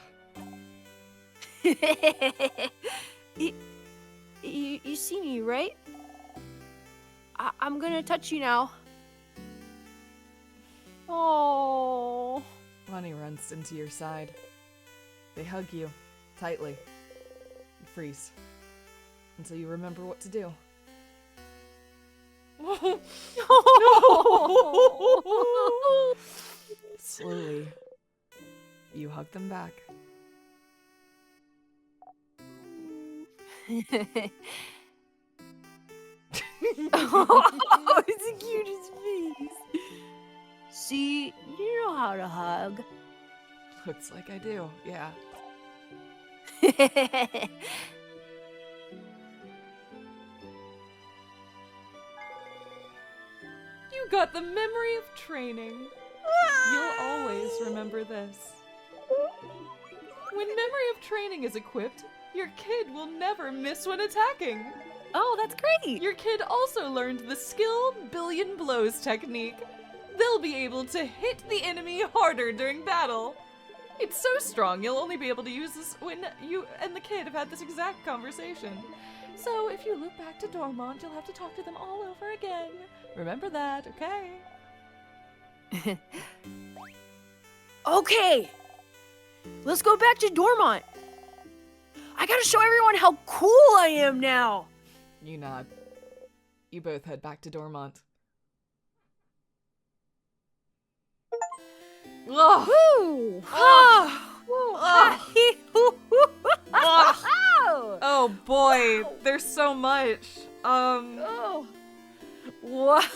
You see me, right? I'm gonna touch you now. Oh. Bonnie runs into your side. They hug you tightly. You freeze until you remember what to do. Slowly, you hug them back. Oh, it's the cutest face. See, you know how to hug. Looks like I do, yeah. You got the memory of training. You'll always remember this. When memory of training is equipped, your kid will never miss when attacking. Oh, that's great. Your kid also learned the skill billion blows technique. They'll be able to hit the enemy harder during battle. It's so strong, you'll only be able to use this when you and the kid have had this exact conversation. So if you loop back to Dormont, you'll have to talk to them all over again. Remember that, okay? Okay, let's go back to Dormont. I gotta show everyone how cool I am now. You nod. You both head back to Dormont. Ugh. Woo! Ugh. Oh, Oh boy, there's so much. oh. What?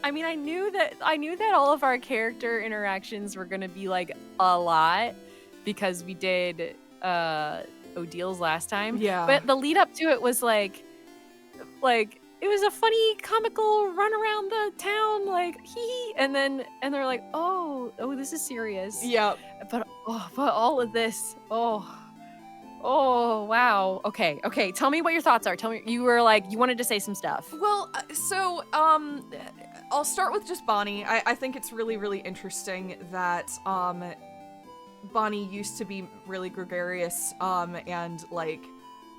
I mean, I knew that all of our character interactions were gonna be like a lot because we did Odil's last time. Yeah. But the lead up to it was like it was a funny comical run around the town, like hee, and they're like, oh, this is serious. Yep. But all of this, oh, wow. Okay. Tell me what your thoughts are. Tell me, you were like, you wanted to say some stuff. Well, so, I'll start with just Bonnie. I think it's really, really interesting that, Bonnie used to be really gregarious, and, like,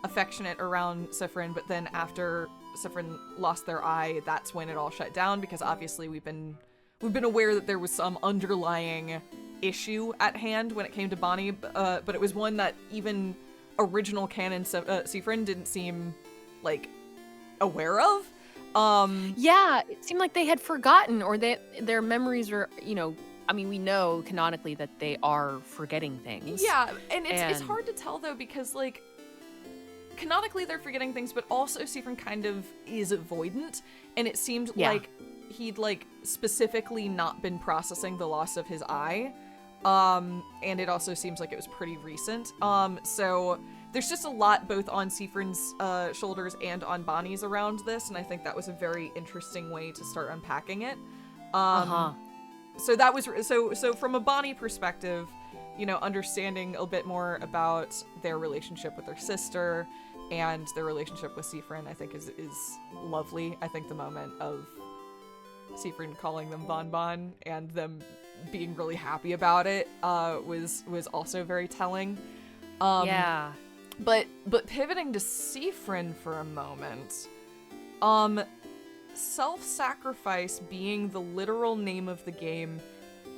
affectionate around Cphon, but then after Cphon lost their eye, that's when it all shut down, because obviously we've been aware that there was some underlying issue at hand when it came to Bonnie, but it was one that even original canon Cphon didn't seem like aware of. Yeah, it seemed like they had forgotten, or their memories were, I mean, we know canonically that they are forgetting things. Yeah, and it's hard to tell though, because like canonically they're forgetting things, but also Cphon kind of is avoidant, and it seemed like he'd like specifically not been processing the loss of his eye. And it also seems like it was pretty recent. So there's just a lot both on Cphon's shoulders and on Bonnie's around this, and I think that was a very interesting way to start unpacking it. So that was so from a Bonnie perspective, understanding a bit more about their relationship with their sister and their relationship with Cphon, I think is lovely. I think the moment of Cphon calling them Bon and them being really happy about it was also very telling. Yeah. But pivoting to Cphon for a moment, self-sacrifice being the literal name of the game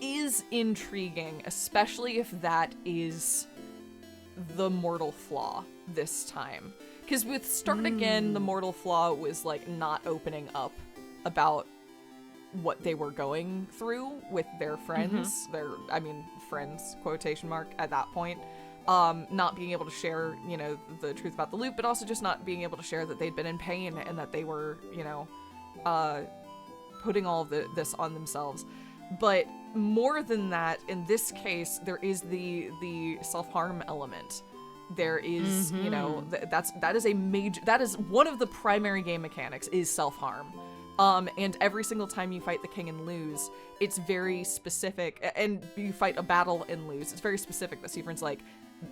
is intriguing, especially if that is the mortal flaw this time. Because with Start Again, the mortal flaw was like not opening up about what they were going through with their friends, friends, quotation mark, at that point. Not being able to share, the truth about the loop, but also just not being able to share that they'd been in pain and that they were, putting all of this on themselves. But more than that, in this case, there is the self-harm element. There is, that is one of the primary game mechanics is self-harm. And every single time you fight the king and lose, it's very specific, and you fight a battle and lose, it's very specific that Cphon's like,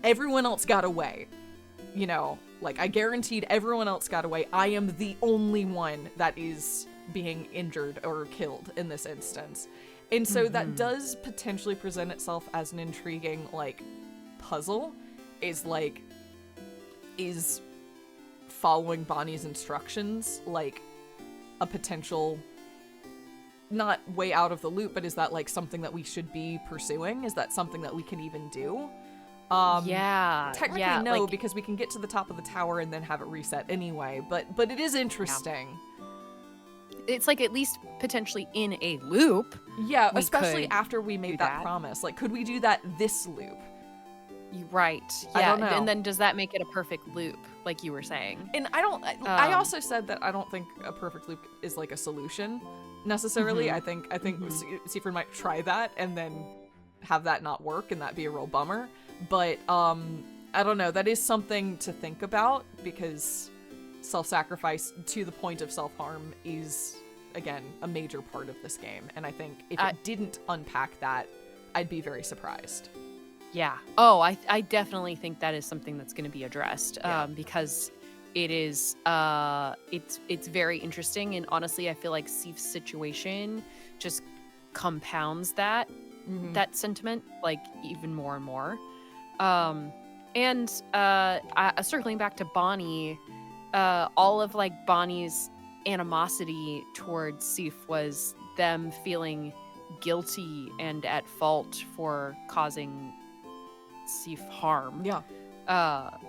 everyone else got away. I guaranteed everyone else got away. I am the only one that is being injured or killed in this instance. And so that does potentially present itself as an intriguing, puzzle, is following Bonnie's instructions, a potential, not way out of the loop, but is that something that we should be pursuing? Is that something that we can even do? Technically no, because we can get to the top of the tower and then have it reset anyway, but it is interesting. Yeah. It's at least potentially in a loop. Yeah, especially after we made that promise. Could we do that this loop? Right. Yeah. I don't know. And then does that make it a perfect loop, like you were saying? And I also said that I don't think a perfect loop is a solution necessarily. I think Cphon might try that and then have that not work and that be a real bummer. But I don't know. That is something to think about, because self-sacrifice to the point of self-harm is, again, a major part of this game. And I think if it didn't unpack that, I'd be very surprised. Yeah. Oh, I definitely think that is something that's going to be addressed, because it is it's very interesting, and honestly, I feel like Sif's situation just compounds that sentiment even more and more. Circling back to Bonnie, all of Bonnie's animosity towards Sif was them feeling guilty and at fault for causing Sif harm. Yeah.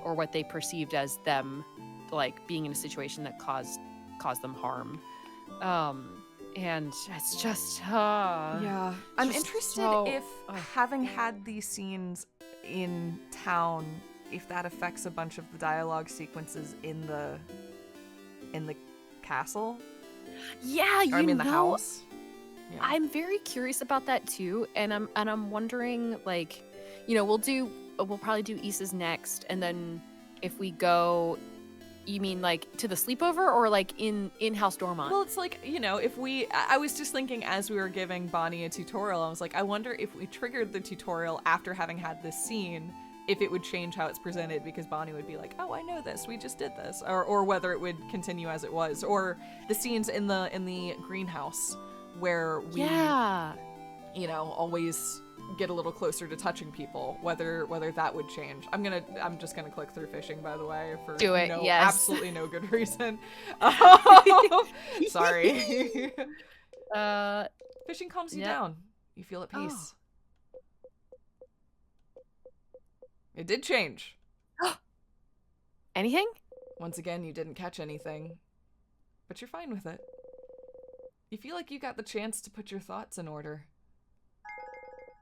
Or what they perceived as them, like, being in a situation that caused them harm. And it's just, yeah. I'm just interested so- if having had these scenes in town, if that affects a bunch of the dialogue sequences in the castle. Yeah, Or, I mean, the house. Yeah. I'm very curious about that too, and I'm wondering, like, you know, we'll probably do Issa's next, and then if we go, you mean like to the sleepover or like in-house Dormont? Well, it's like, you know, I was just thinking as we were giving Bonnie a tutorial, I was like, I wonder if we triggered the tutorial after having had this scene, if it would change how it's presented, because Bonnie would be like, oh, I know this, we just did this, or whether it would continue as it was, or the scenes in the greenhouse where we, you know, always get a little closer to touching people, whether that would change. I'm just gonna click through fishing, by the way, for do it. Yes. Absolutely no good reason. Sorry. Fishing calms you down. You feel at peace. It did change. Anything? Once again, you didn't catch anything, but you're fine with it. You feel like you got the chance to put your thoughts in order.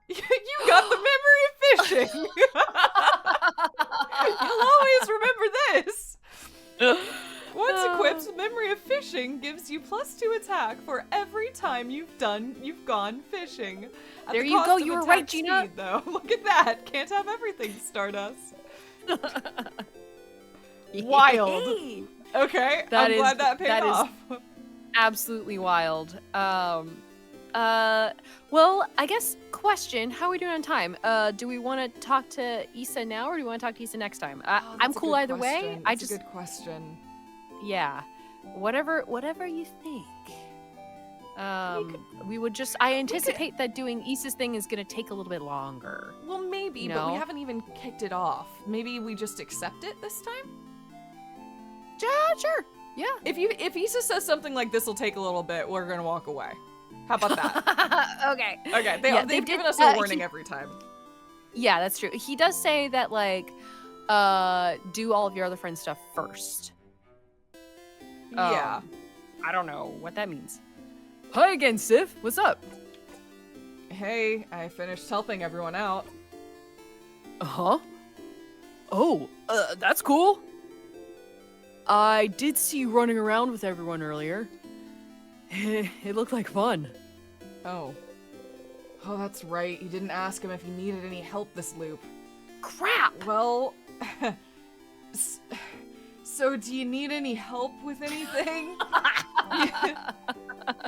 You got the memory of fishing! You'll always remember this! Once equipped, memory of fishing gives you +2 attack for every time you've gone fishing. At there the you cost go, of you were attack right, Gina! Speed, though. Look at that! Can't have everything, Stardust. Wild. Hey. Okay, I'm glad that paid off. Absolutely wild. Well, I guess question, how are we doing on time? Do we want to talk to Issa now, or do we want to talk to Issa next time? I'm cool either way. That's a good question. Yeah. Whatever you think. We would just, I anticipate that doing Issa's thing is going to take a little bit longer. Well, maybe, but we haven't even kicked it off. Maybe we just accept it this time? Sure. Yeah. If Issa says something like, this will take a little bit, we're gonna walk away. How about that? Okay. Okay, they've given us a warning every time. Yeah, that's true. He does say that, like, do all of your other friends' stuff first. Yeah. I don't know what that means. Hi again, Sif. What's up? Hey, I finished helping everyone out. Uh-huh. Oh, that's cool. I did see you running around with everyone earlier. It looked like fun. Oh, that's right. You didn't ask him if he needed any help this loop. Crap! Well, so do you need any help with anything?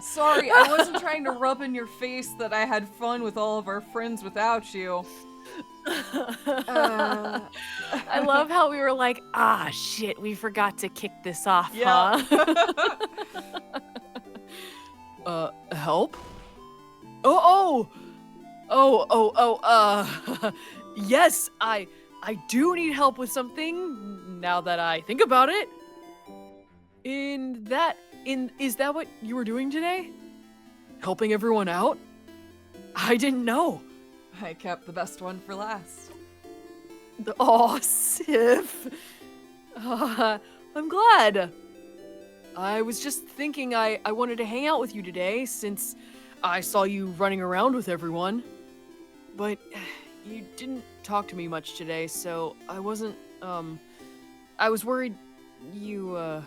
Sorry, I wasn't trying to rub in your face that I had fun with all of our friends without you. I love how we were like, shit, we forgot to kick this off, yeah. Huh? Help? Yes, I do need help with something, now that I think about it. Is that what you were doing today? Helping everyone out? I didn't know. I kept the best one for last. Oh, Sif. I'm glad. I was just thinking I wanted to hang out with you today since I saw you running around with everyone. But you didn't talk to me much today, so I wasn't, I was worried you,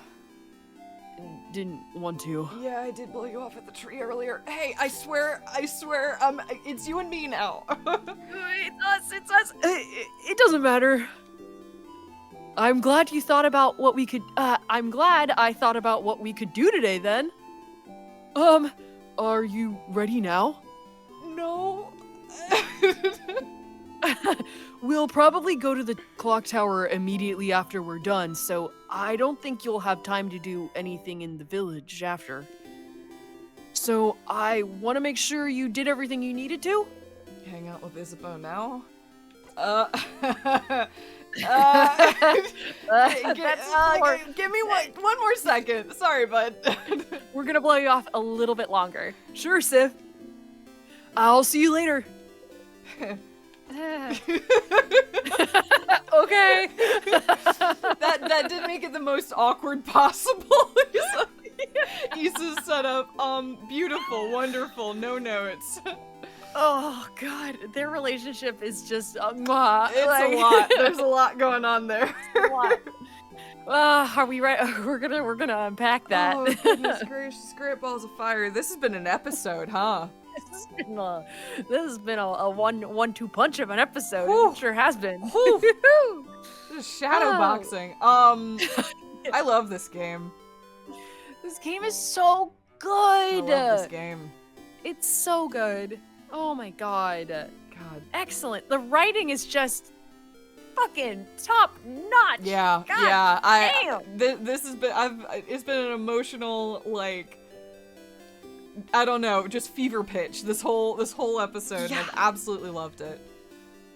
didn't want to. Yeah, I did blow you off at the tree earlier. Hey, I swear, it's you and me now. It's us. It doesn't matter. I'm glad you thought about what we could, I'm glad I thought about what we could do today then. Are you ready now? No. We'll probably go to the clock tower immediately after we're done, so I don't think you'll have time to do anything in the village after. So I want to make sure you did everything you needed to. Hang out with Isabeau now? Give me one more second. Sorry, bud. We're gonna blow you off a little bit longer. Sure, Sif. I'll see you later. Okay. That did make it the most awkward possible. Issa's setup. Beautiful, wonderful, no notes. Oh god, their relationship is just mwah. It's a lot. There's a lot going on there. A lot. Are we right? We're gonna unpack that. Oh goodness gracious, great balls of fire. This has been an episode, huh? This has been a 1-2 punch of an episode. Whew. It sure has been. This is shadow boxing. I love this game. This game is so good. I love this game. It's so good. Oh my god. God. Excellent. The writing is just fucking top notch. Yeah. God Yeah. damn. This has been. It's been an emotional, like, I don't know, just fever pitch. This whole episode. Yeah. And I've absolutely loved it.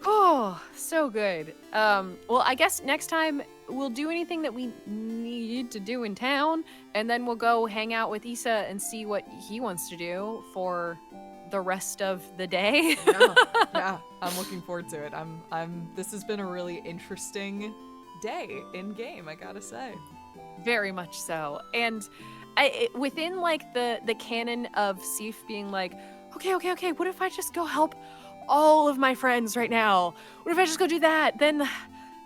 Oh, so good. Well, I guess next time we'll do anything that we need to do in town, and then we'll go hang out with Issa and see what he wants to do for the rest of the day. Yeah, I'm looking forward to it. This has been a really interesting day in game, I gotta say. Very much so. And within like the canon of Sif being like, okay, what if I just go help all of my friends right now? What if I just go do that? Then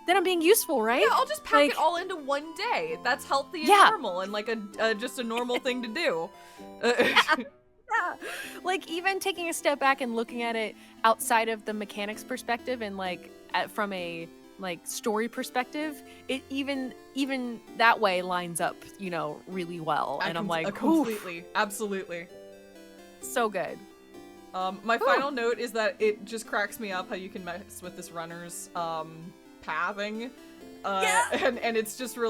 I'm being useful, right? Yeah, I'll just pack it all into one day. That's healthy and normal, and like just a normal thing to do. Yeah. Like even taking a step back and looking at it outside of the mechanics perspective and like from a like story perspective, it even that way lines up, really well. And I'm like, completely, oof. Absolutely, so good. My final note is that it just cracks me up how you can mess with this runner's pathing. And it's just a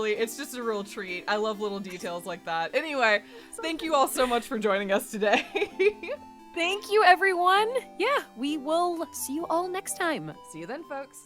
real treat. I love little details like that. Anyway, thank you all so much for joining us today. Thank you, everyone. Yeah, we will see you all next time. See you then, folks.